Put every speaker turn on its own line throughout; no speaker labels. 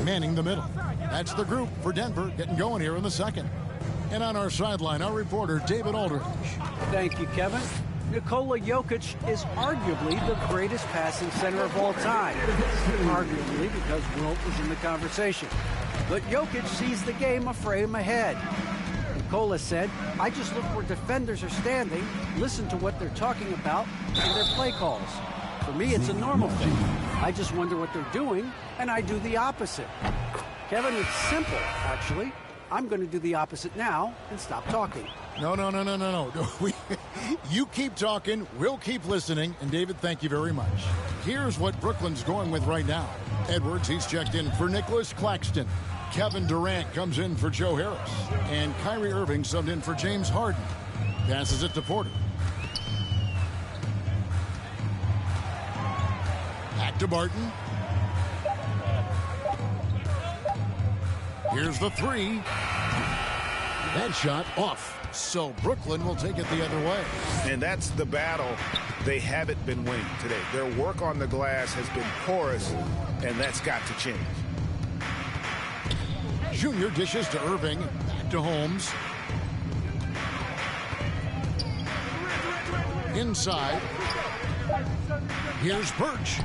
manning the middle. That's the group for Denver getting going here in the second. And on our sideline, our reporter, David Aldridge.
Thank you, Kevin. Nikola Jokic is arguably the greatest passing center of all time. Arguably because Wilt was in the conversation. But Jokic sees the game a frame ahead. Nikola said, I just look where defenders are standing, listen to what they're talking about, and their play calls. For me, it's a normal thing. I just wonder what they're doing, and I do the opposite. Kevin, it's simple, actually. I'm going to do the opposite now and stop talking.
No. You keep talking, we'll keep listening, and David, thank you very much. Here's what Brooklyn's going with right now. Edwards, he's checked in for Nicholas Claxton. Kevin Durant comes in for Joe Harris. And Kyrie Irving subbed in for James Harden. Passes it to Porter. Back to Barton. Here's the three. That shot off. So Brooklyn will take it the other way.
And that's the battle they haven't been winning today. Their work on the glass has been porous, and that's got to change.
Junior dishes to Irving. Back to Holmes. Inside. Here's Birch.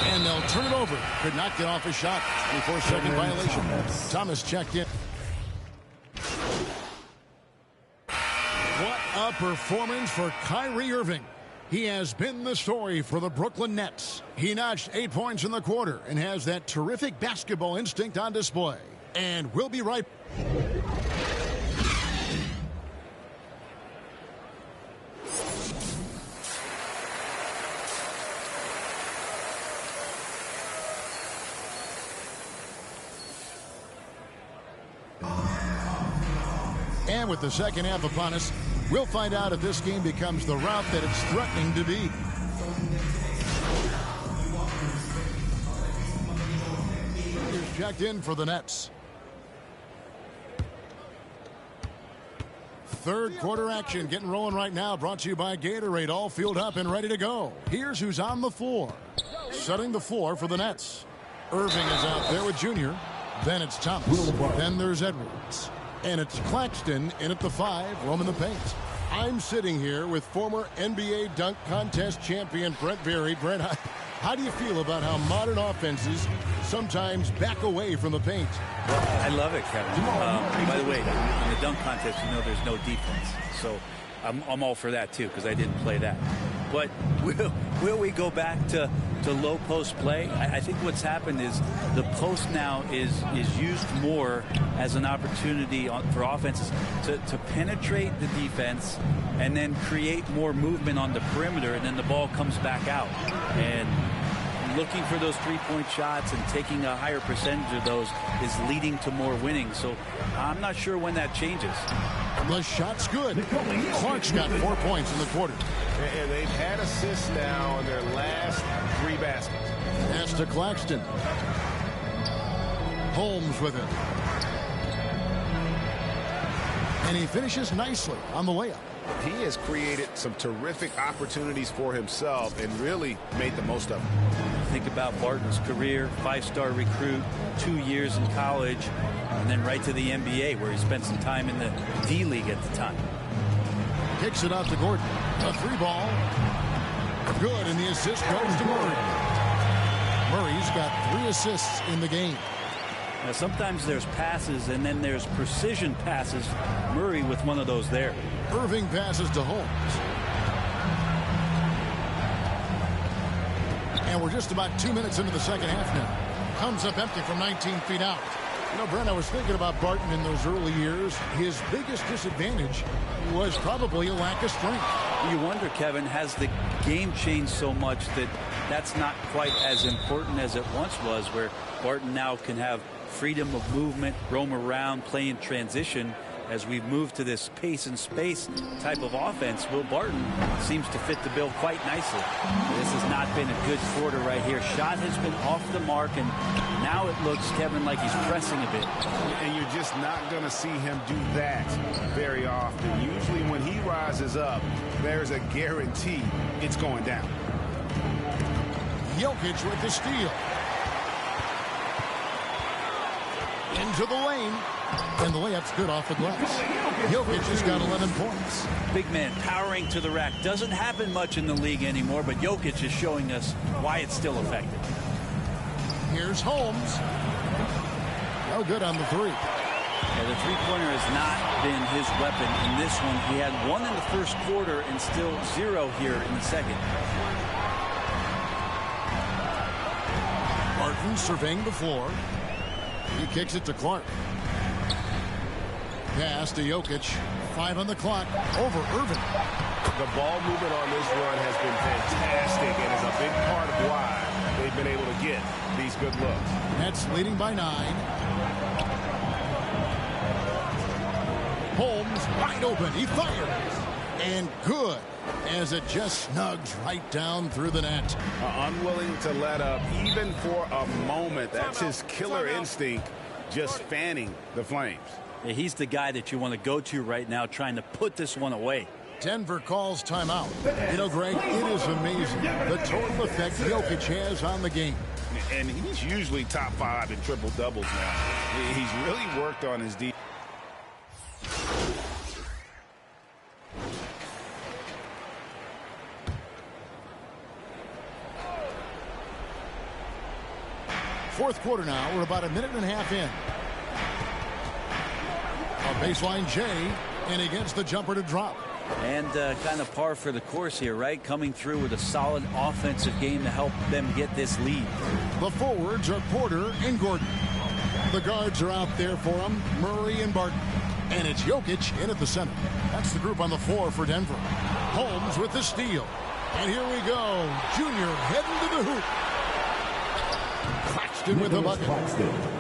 And they'll turn it over. Could not get off his shot. 24-second violation. Thomas checked in. What a performance for Kyrie Irving. He has been the story for the Brooklyn Nets. He notched 8 points in the quarter and has that terrific basketball instinct on display. And we'll be right back. And with the second half upon us, we'll find out if this game becomes the route that it's threatening to be. Here's checked in for the Nets. Third quarter action getting rolling right now, brought to you by Gatorade, all fueled up and ready to go. Here's who's on the floor. Setting the floor for the Nets. Irving is out there with Junior. Then it's Thomas. Then there's Edwards. And it's Claxton in at the 5, roaming the paint. I'm sitting here with former NBA dunk contest champion Brent Berry. Brent, how do you feel about how modern offenses sometimes back away from the paint?
I love it, Kevin. By the way, in the dunk contest, you know there's no defense. So I'm all for that, too, because I didn't play that. But will we go back to low post play? I think what's happened is the post now is used more as an opportunity for offenses to penetrate the defense and then create more movement on the perimeter, and then the ball comes back out. And looking for those three-point shots and taking a higher percentage of those is leading to more winning. So I'm not sure when that changes.
The shot's good. Clark's got 4 points in the quarter.
And they've had assists now on their last 3 baskets.
Pass to Claxton. Holmes with it. And he finishes nicely on the layup.
He has created some terrific opportunities for himself and really made the most of them.
Think about Barton's career, 5-star recruit, 2 years in college, and then right to the NBA where he spent some time in the D-League at the time.
Kicks it out to Gordon. A 3-ball. Good, and the assist goes to Murray. Murray's got 3 assists in the game.
Now, sometimes there's passes, and then there's precision passes. Murray with one of those there.
Irving passes to Holmes. And we're just about 2 minutes into the second half now. Comes up empty from 19 feet out. You know, Brent, I was thinking about Barton in those early years. His biggest disadvantage was probably a lack of strength.
You wonder, Kevin, has the game changed so much that that's not quite as important as it once was, where Barton now can have freedom of movement, roam around, play in transition. As we've moved to this pace and space type of offense, Will Barton seems to fit the bill quite nicely. This has not been a good quarter right here. Shot has been off the mark, and now it looks, Kevin, like he's pressing a bit.
And you're just not going to see him do that very often. Usually when he rises up, there's a guarantee it's going down.
Jokic with the steal. into the lane. And the layup's good off the glass. Jokic has got 11 points.
Big man powering to the rack. Doesn't happen much in the league anymore, but Jokic is showing us why it's still effective.
Here's Holmes. No good on the three.
Yeah, the three-pointer has not been his weapon in this one. He had one in the first quarter and still 0 here in the second.
Martin surveying the floor. He kicks it to Clark. Pass to Jokic. 5 on the clock. Over Irving.
The ball movement on this run has been fantastic and is a big part of why they've been able to get these good looks.
Nets leading by 9. Holmes wide open. He fires. And good, as it just snugs right down through the net.
Unwilling to let up even for a moment. That's his killer instinct, just fanning the flames.
Yeah, he's the guy that you want to go to right now, trying to put this one away.
Denver calls timeout. You know, Greg, it is amazing the total effect Jokic has on the game.
And he's usually top 5 in triple-doubles now. He's really worked on his defense.
Fourth quarter now. We're about a minute and a half in. A baseline J, and he gets the jumper to drop.
And kind of par for the course here, right? Coming through with a solid offensive game to help them get this lead.
The forwards are Porter and Gordon. The guards are out there for them, Murray and Barton. And it's Jokic in at the center. That's the group on the floor for Denver. Holmes with the steal. And here we go. Junior heading to the hoop. Claxton with the bucket.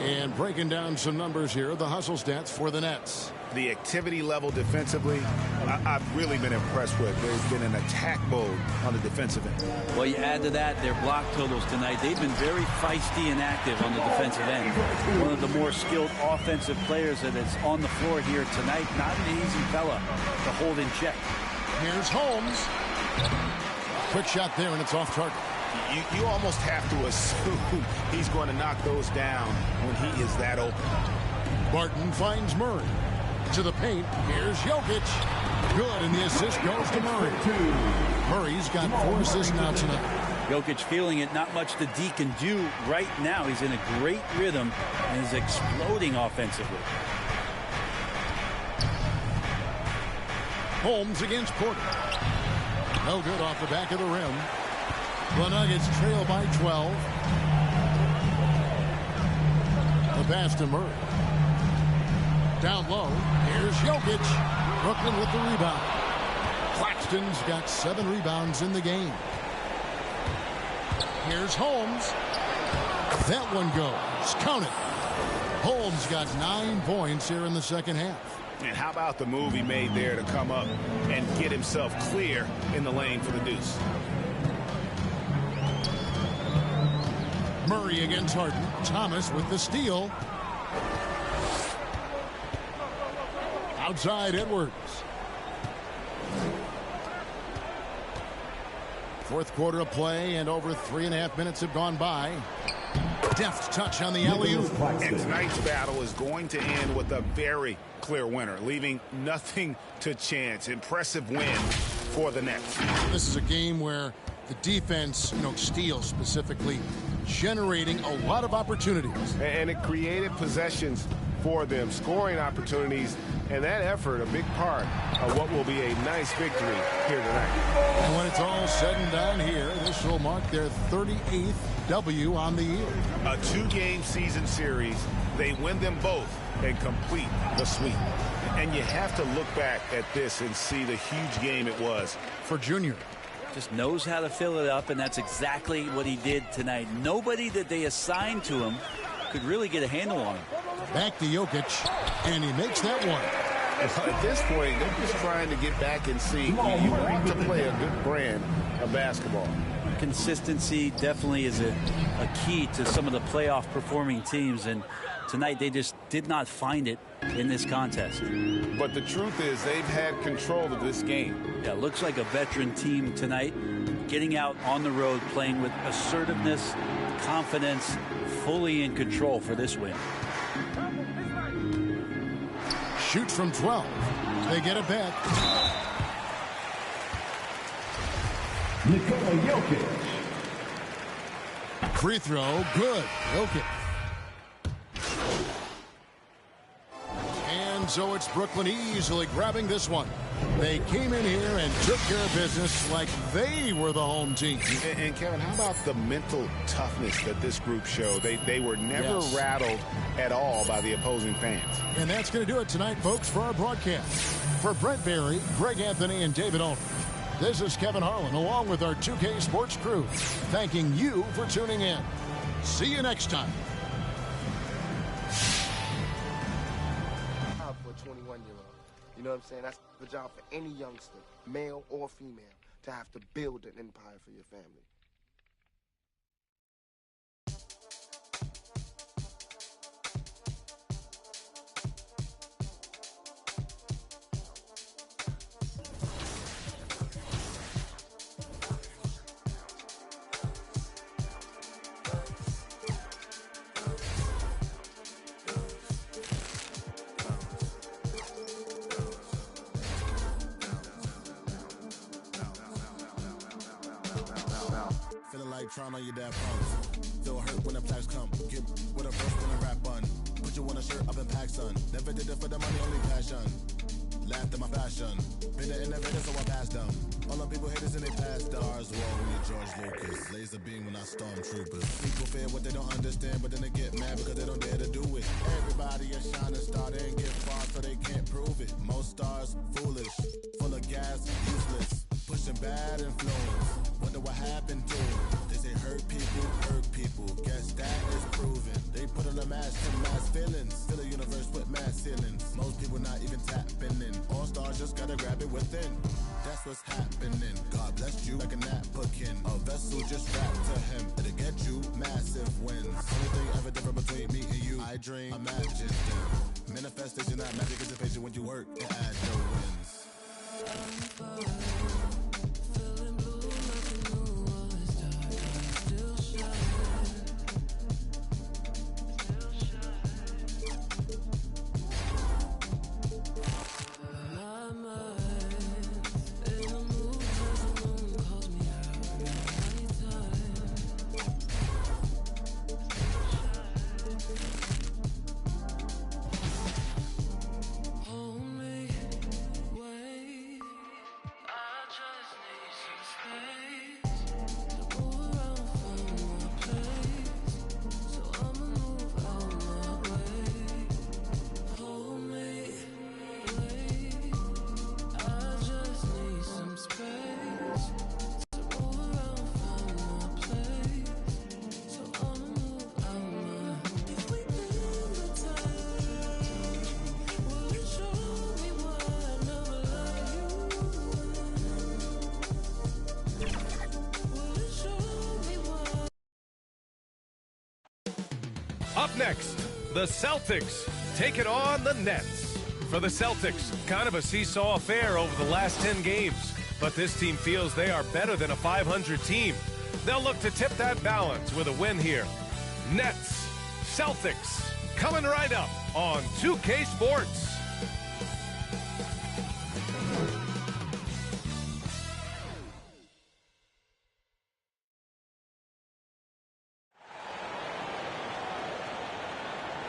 And breaking down some numbers here, the hustle stats for the Nets.
The activity level defensively, I've really been impressed with. There's been an attack mode on the defensive end.
Well, you add to that their block totals tonight. They've been very feisty and active on the defensive end. One of the more skilled offensive players that is on the floor here tonight. Not an easy fella to hold in check.
Here's Holmes. Quick shot there, and it's off target.
You almost have to assume he's going to knock those down when he is that open.
Barton finds Murray. To the paint. Here's Jokic. Good, and the assist goes to Murray. Murray's got 4 assists now tonight.
Jokic feeling it. Not much the D can do right now. He's in a great rhythm and is exploding offensively.
Holmes against Porter. No good off the back of the rim. The Nuggets trail by 12. The pass to Murray. Down low, here's Jokic. Brooklyn with the rebound. Claxton's got 7 rebounds in the game. Here's Holmes. That one goes. Count it. Holmes got 9 points here in the second half.
And how about the move he made there to come up and get himself clear in the lane for the deuce?
Murray against Harden. Thomas with the steal. Outside Edwards. Fourth quarter of play, and over 3.5 minutes have gone by. Deft touch on the alley-oop.
And tonight's battle is going to end with a very clear winner, leaving nothing to chance. Impressive win for the Nets.
This is a game where the defense, steals specifically, generating a lot of opportunities.
And it created possessions for them, scoring opportunities, and that effort a big part of what will be a nice victory here tonight.
And when it's all said and done here, this will mark their 38th W on the year.
A 2-game season series. They win them both and complete the sweep. And you have to look back at this and see the huge game it was
for Junior.
Just knows how to fill it up, and that's exactly what he did tonight. Nobody that they assigned to him could really get a handle on him.
Back to Jokic, and he makes that one.
At this point, they're just trying to get back and see you want to play a good brand of basketball.
Consistency definitely is a key to some of the playoff performing teams, and tonight they just did not find it in this contest.
But the truth is they've had control of this game.
Yeah, looks like a veteran team tonight, getting out on the road, playing with assertiveness, confidence, fully in control for this win.
Shoots from 12. They get it back.
Nikola Jokic.
Free throw, good. Jokic. And so it's Brooklyn easily grabbing this one. They came in here and took care of business like they were the home team.
And Kevin, how about the mental toughness that this group showed? They were never rattled at all by the opposing fans.
And that's going to do it tonight, folks, for our broadcast. For Brent Barry, Greg Anthony, and David Olney, this is Kevin Harlan, along with our 2K Sports crew, thanking you for tuning in. See you next time.
For a 21-year-old. You know what I'm saying? That's the job for any youngster, male or female, to have to build an empire for your family.
Feeling like trying on your dad phones. Feel hurt when the flags come. Get with a verse when I rap on. Put you on a shirt up in pack, son. Never did it for the money, only passion. Laughed at my fashion. Been the innovator, so I passed them. All the people haters in they past stars. Wall when you George Lucas. Laser beam when I stormtroopers. People fear what they don't understand, but then they get mad because they don't dare to do it. Everybody a shining star, they ain't get far, so they can't prove it. Most stars, foolish. Full of gas, useless. Pushing bad influence. Wonder what happened to him. They say hurt people. Guess that is proven. They put on a mask to mask feelings. Fill a universe with mass ceilings. Most people not even tapping in. All stars just gotta grab it within. That's what's happening. God bless you like a napkin. A vessel just wrapped to him. It'll get you massive wins. Only thing ever different between me and you. I dream, imagine them. Manifestation, not magic, is a patient when you work and add no wins.
Up next, the Celtics taking on the Nets. For the Celtics, kind of a seesaw affair over the last 10 games, but this team feels they are better than a 500 team. They'll look to tip that balance with a win here. Nets, Celtics, coming right up on 2K Sports.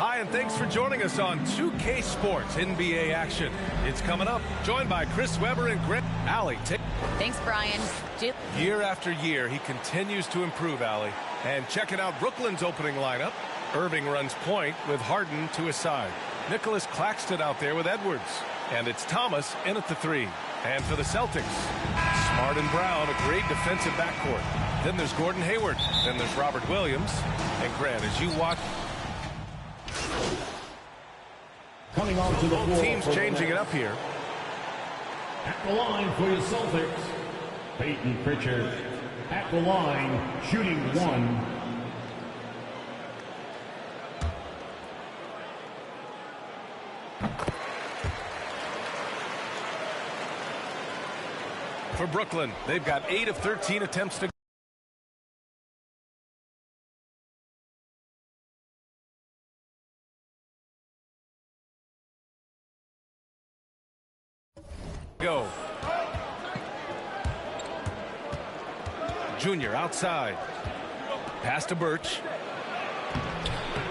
Hi, and thanks for joining us on 2K Sports NBA action. It's coming up, joined by Chris Webber and Greg. Allie,
thanks, Brian.
Year after year, he continues to improve, Allie. And checking out Brooklyn's opening lineup. Irving runs point with Harden to his side. Nicholas Claxton out there with Edwards. And it's Thomas in at the three. And for the Celtics, Smart and Brown, a great defensive backcourt. Then there's Gordon Hayward. Then there's Robert Williams. And Grant, as you watch,
Coming on to the floor.
both teams changing it up here.
At the line for your Celtics, Peyton Pritchard. At the line, shooting one.
For Brooklyn, they've got 8 of 13 attempts to Jr. outside. Pass to Birch.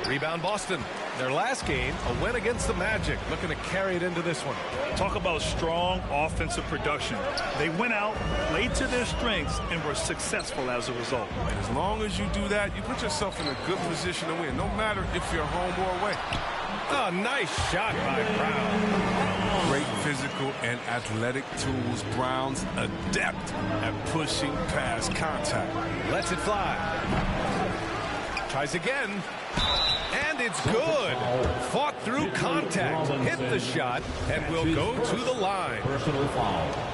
Rebound Boston. Their last game, a win against the Magic. Looking to carry it into this one.
Talk about strong offensive production. They went out, played to their strengths, and were successful as a result.
And as long as you do that, you put yourself in a good position to win, no matter if you're home or away.
Oh, nice shot by Brown.
Great physical and athletic tools. Brown's adept at pushing past contact.
Lets it fly. Tries again. And it's good. Fought through contact. Hit the shot and will go to the line.
Personal foul.